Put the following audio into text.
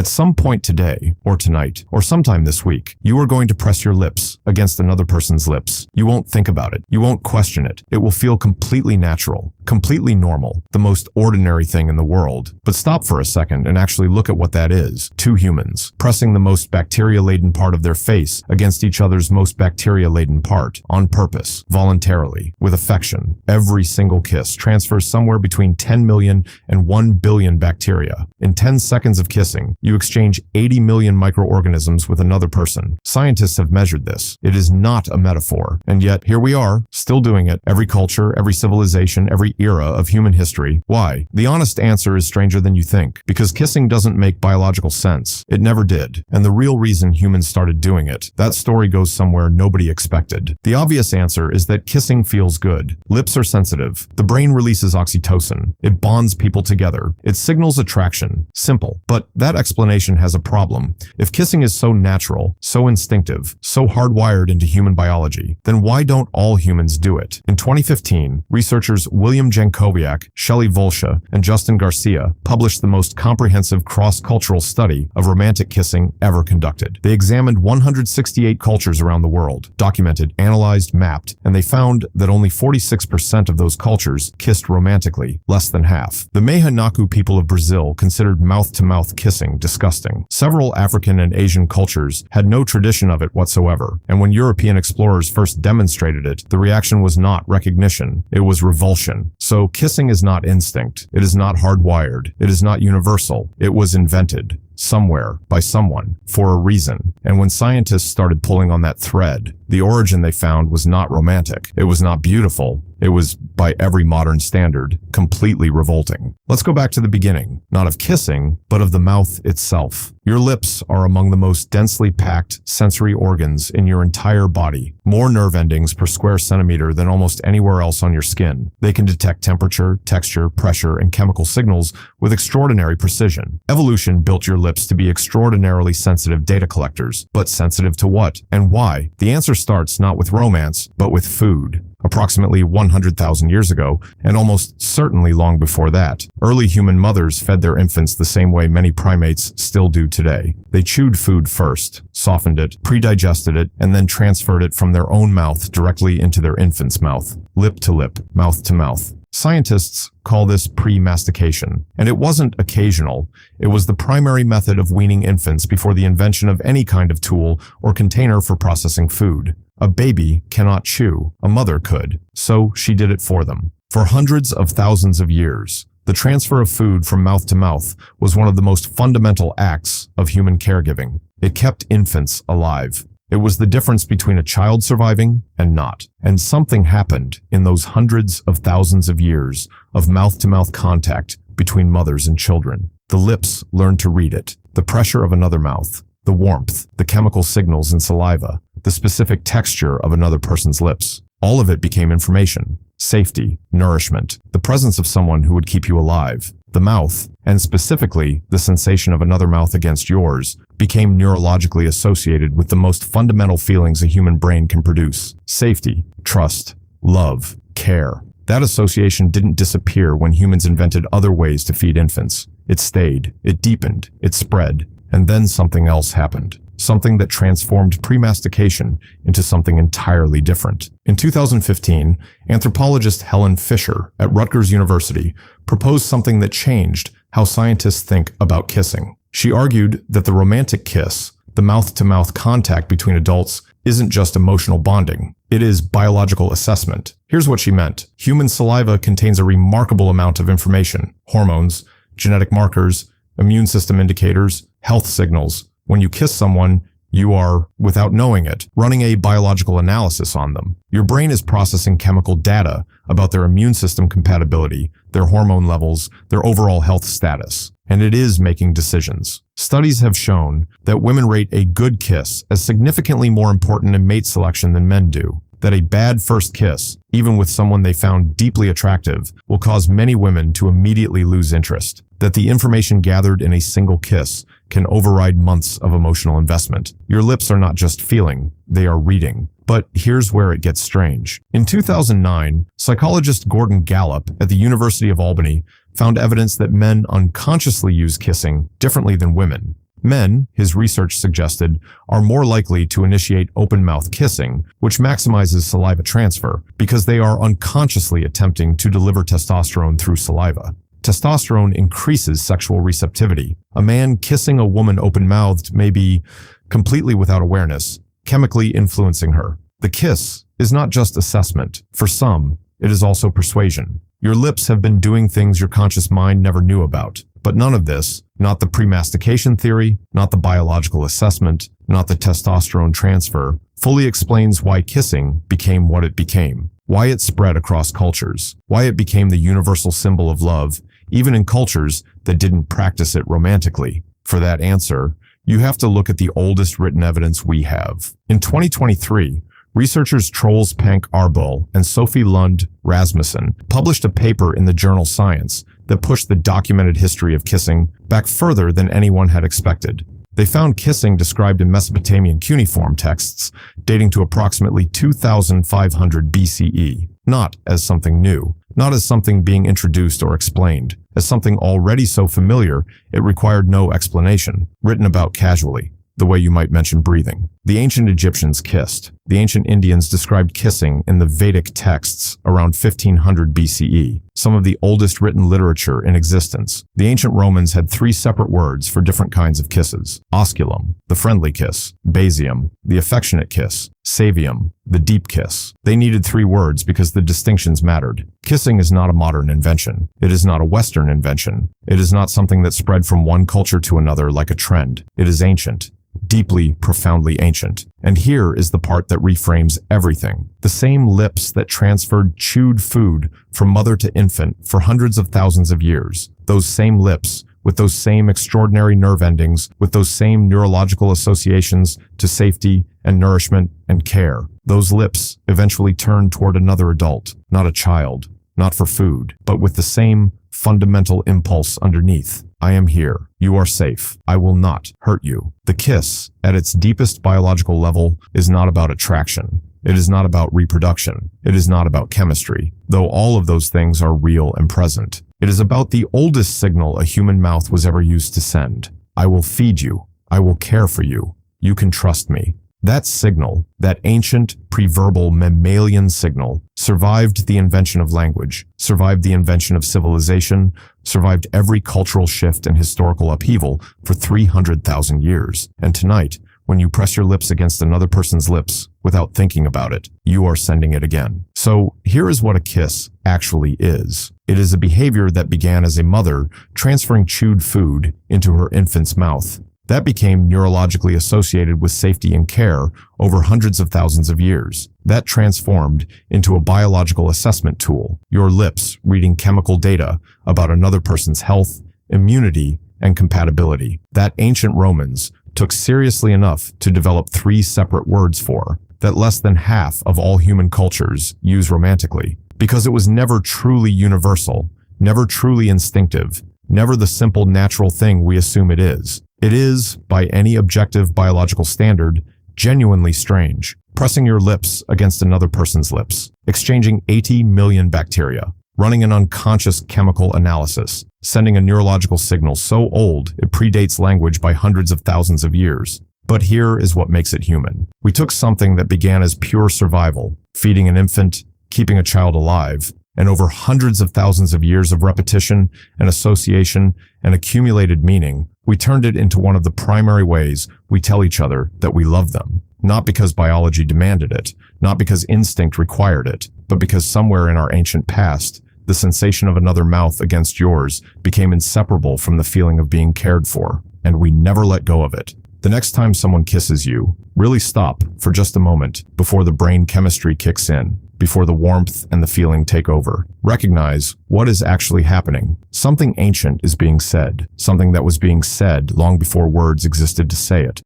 At some point today, or tonight, or sometime this week, you are going to press your lips against another person's lips. You won't think about it. You won't question it. It will feel completely natural, completely normal, the most ordinary thing in the world. But stop for a second and actually look at what that is. Two humans, pressing the most bacteria-laden part of their face against each other's most bacteria-laden part, on purpose, voluntarily, with affection. Every single kiss transfers somewhere between 10 million and 1 billion bacteria. In 10 seconds of kissing, you exchange 80 million microorganisms with another person. Scientists have measured this. It is not a metaphor. And yet, here we are, still doing it. Every culture, every civilization, every era of human history. Why? The honest answer is stranger than you think. Because kissing doesn't make biological sense. It never did. And the real reason humans started doing it, that story goes somewhere nobody expected. The obvious answer is that kissing feels good. Lips are sensitive. The brain releases oxytocin. It bonds people together. It signals attraction. Simple. But that explanation has a problem. If kissing is so natural, so instinctive, so hardwired into human biology, then why don't all humans do it? In 2015, researchers William Jankowiak, Shelley Volsche, and Justin Garcia published the most comprehensive cross-cultural study of romantic kissing ever conducted. They examined 168 cultures around the world, documented, analyzed, mapped, and they found that only 46% of those cultures kissed romantically, less than half. The Mahanaku people of Brazil considered mouth-to-mouth kissing disgusting. Several African and Asian cultures had no tradition of it whatsoever, and when European explorers first demonstrated it, the reaction was not recognition, it was revulsion. So kissing is not instinct, it is not hardwired, it is not universal, it was invented. Somewhere, by someone, for a reason. And when scientists started pulling on that thread, the origin they found was not romantic. It was not beautiful. It was, by every modern standard, completely revolting. Let's go back to the beginning, not of kissing, but of the mouth itself. Your lips are among the most densely packed sensory organs in your entire body. More nerve endings per square centimeter than almost anywhere else on your skin. They can detect temperature, texture, pressure, and chemical signals with extraordinary precision. Evolution built your lips to be extraordinarily sensitive data collectors. But sensitive to what? And why? The answer starts not with romance, but with food. Approximately 100,000 years ago, and almost certainly long before that, early human mothers fed their infants the same way many primates still do today. They chewed food first, softened it, pre-digested it, and then transferred it from their own mouth directly into their infant's mouth, lip to lip, mouth to mouth. Scientists call this premastication, and it wasn't occasional. It was the primary method of weaning infants before the invention of any kind of tool or container for processing food. A baby cannot chew. A mother could, so she did it for them. For hundreds of thousands of years, the transfer of food from mouth to mouth was one of the most fundamental acts of human caregiving. It kept infants alive. It was the difference between a child surviving and not. And something happened in those hundreds of thousands of years of mouth-to-mouth contact between mothers and children. The lips learned to read it, the pressure of another mouth, the warmth, the chemical signals in saliva, the specific texture of another person's lips. All of it became information, safety, nourishment, the presence of someone who would keep you alive. The mouth, and specifically the sensation of another mouth against yours, became neurologically associated with the most fundamental feelings a human brain can produce: safety, trust, love, care. That association didn't disappear when humans invented other ways to feed infants. It stayed, it deepened, it spread, and then something else happened. Something that transformed premastication into something entirely different. In 2015, anthropologist Helen Fisher at Rutgers University proposed something that changed how scientists think about kissing. She argued that the romantic kiss, the mouth-to-mouth contact between adults, isn't just emotional bonding. It is biological assessment. Here's what she meant. Human saliva contains a remarkable amount of information: hormones, genetic markers, immune system indicators, health signals. When you kiss someone, you are, without knowing it, running a biological analysis on them. Your brain is processing chemical data about their immune system compatibility, their hormone levels, their overall health status. And it is making decisions. Studies have shown that women rate a good kiss as significantly more important in mate selection than men do. That a bad first kiss, even with someone they found deeply attractive, will cause many women to immediately lose interest. That the information gathered in a single kiss can override months of emotional investment. Your lips are not just feeling, they are reading. But here's where it gets strange. In 2009, psychologist Gordon Gallup at the University of Albany found evidence that men unconsciously use kissing differently than women. Men, his research suggested, are more likely to initiate open-mouth kissing, which maximizes saliva transfer, because they are unconsciously attempting to deliver testosterone through saliva. Testosterone increases sexual receptivity. A man kissing a woman open-mouthed may be, completely without awareness, chemically influencing her. The kiss is not just assessment. For some, it is also persuasion. Your lips have been doing things your conscious mind never knew about. But none of this, not the premastication theory, not the biological assessment, not the testosterone transfer, fully explains why kissing became what it became, why it spread across cultures, why it became the universal symbol of love, even in cultures that didn't practice it romantically. For that answer, you have to look at the oldest written evidence we have. In 2023, researchers Troels Pank Arbol and Sophie Lund Rasmussen published a paper in the journal Science that pushed the documented history of kissing back further than anyone had expected. They found kissing described in Mesopotamian cuneiform texts dating to approximately 2500 BCE, not as something new, not as something being introduced or explained, as something already so familiar it required no explanation, written about casually, the way you might mention breathing. The ancient Egyptians kissed. The ancient Indians described kissing in the Vedic texts around 1500 BCE, some of the oldest written literature in existence. The ancient Romans had 3 separate words for different kinds of kisses: osculum, the friendly kiss; basium, the affectionate kiss; savium, the deep kiss. They needed 3 words because the distinctions mattered. Kissing is not a modern invention. It is not a Western invention. It is not something that spread from one culture to another like a trend. It is ancient. Deeply, profoundly ancient. And here is the part that reframes everything. The same lips that transferred chewed food from mother to infant for hundreds of thousands of years. Those same lips, with those same extraordinary nerve endings, with those same neurological associations to safety and nourishment and care. Those lips eventually turned toward another adult, not a child, not for food, but with the same fundamental impulse underneath. I am here. You are safe. I will not hurt you. The kiss, at its deepest biological level, is not about attraction. It is not about reproduction. It is not about chemistry, though all of those things are real and present. It is about the oldest signal a human mouth was ever used to send. I will feed you. I will care for you. You can trust me. That signal, that ancient, preverbal mammalian signal, survived the invention of language, survived the invention of civilization, survived every cultural shift and historical upheaval for 300,000 years. And tonight, when you press your lips against another person's lips without thinking about it, you are sending it again. So here is what a kiss actually is. It is a behavior that began as a mother transferring chewed food into her infant's mouth. That became neurologically associated with safety and care over hundreds of thousands of years. That transformed into a biological assessment tool, your lips reading chemical data about another person's health, immunity, and compatibility. That ancient Romans took seriously enough to develop 3 separate words for, that less than half of all human cultures use romantically, because it was never truly universal, never truly instinctive, never the simple natural thing we assume it is. It is, by any objective biological standard, genuinely strange. Pressing your lips against another person's lips, exchanging 80 million bacteria, running an unconscious chemical analysis, sending a neurological signal so old it predates language by hundreds of thousands of years. But here is what makes it human. We took something that began as pure survival, feeding an infant, keeping a child alive, and over hundreds of thousands of years of repetition and association and accumulated meaning, we turned it into one of the primary ways we tell each other that we love them. Not because biology demanded it, not because instinct required it, but because somewhere in our ancient past, the sensation of another mouth against yours became inseparable from the feeling of being cared for, and we never let go of it. The next time someone kisses you, really stop for just a moment before the brain chemistry kicks in, before the warmth and the feeling take over. Recognize what is actually happening. Something ancient is being said, something that was being said long before words existed to say it.